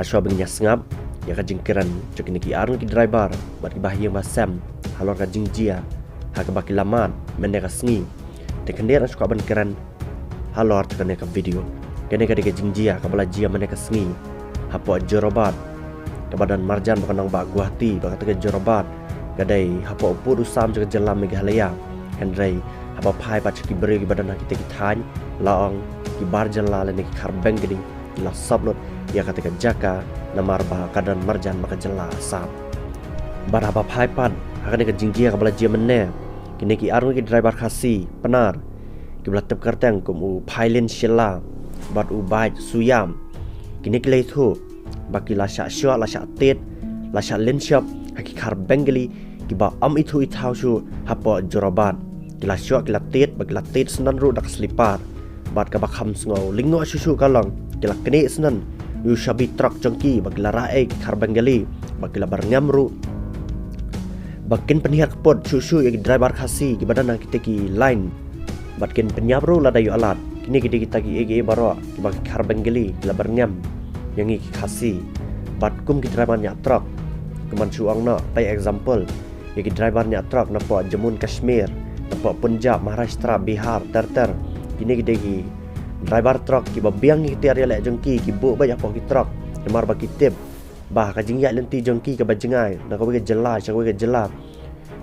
Aswa bengnya sengap, ya ka jingkiran cok niki arun ki driver, bat ki bahiyang basam, halor ka jingjia, ha ka baki lamat, mende ka sengi. Te kendir aswa bengkiran halor cok ka video. Kene ka deke jingjia ka bala jia mende ka sengi. Hapo jorobat, ka badan marjan bakanang ba Guwahati, baka tege jorobat. Kadai hapo upur usam cok jelam Meghalaya. Hendrai hapo pai pat cok ki beri ki badan kita ki tany, laong ki barjan la lene ki karbeng gini, la sablot ya ketika jaka namar bah kadan marjan maka jela asap baraba paipan akan ke jingjia kabala jia menne kini ki arung ki driver khasi penar ki bla tep karteng kum u pailen shela bat u bait suyam kini ki lei thu baki la sha shwa la sha tet la sha len shop haki khar bengali ki ba am itu ithau shu hapo jorobat ki la shwa ki la tet senan ru dak slipar bat ka bakham sngo lingo shushu kalong ki la kene senan yu shabi truk jongki bagila rae karbangali bagila barngamru bakin penihar kepot susu yang driver khasi ki badan kita ki line bakin penyabru lada yu alat kini kita ki ege baro ki bagi karbangali la barngam yang ki khasi bat kum ki driver nya truk keman suang no by example yang ki driver nya truk na po Jammu Kashmir na po Punjab Maharashtra Bihar ter kini kita ki driver truk ki babiang ki tiar lek jongki ki bu ba ya ki truk nemar ba ki tip bah ka jingya lenti jongki ka bajengai na ka ke jela cha ke jela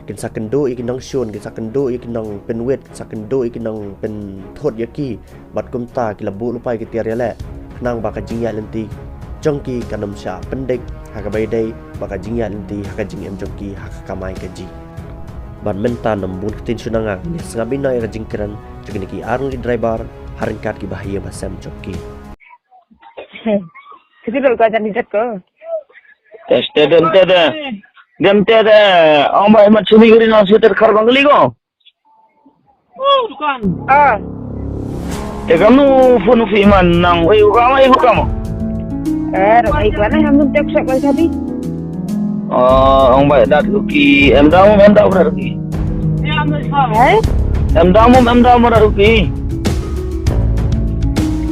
kin sakendo iki nang shun kin sakendo iki nang penwet sakendo iki nang pen thot yaki bat kumta ki labu lupai ki tiar lek nang ba ka jingya lenti jongki kanam sha pendek ha ka baidai ba ka jingya lenti ha ka jingem jongki ha ka kamai ka ji ban menta nambun tin sunanga ni sangabina ya jingkiran jengni ki arung di driver haringkat ki bahaya basam joki. Kasi lo ka jani jet ko. Teste dem tada ambai mat suni gari na suter khar bangli ko. Oh, dukan. Ah. Te kamu phone fi man nang oi hukam. Ro ai kana ham num tek sak kali sabi. Ambai dat ki em daum berarti. Ya ambai sa. Hai? Em daum berarti.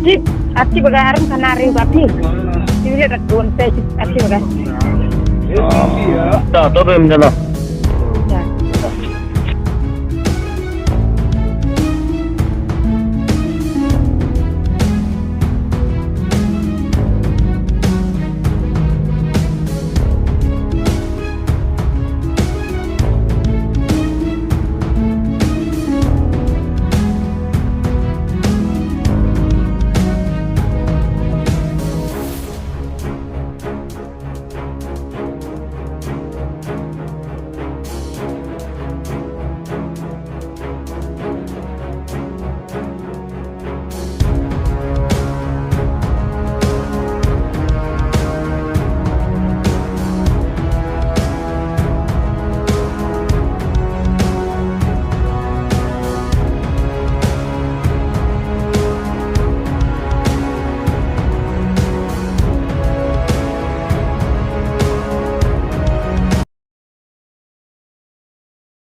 Sip, ati baga harum kanari bapi. Sini dak don te ati baga. Dah, to bem jalo.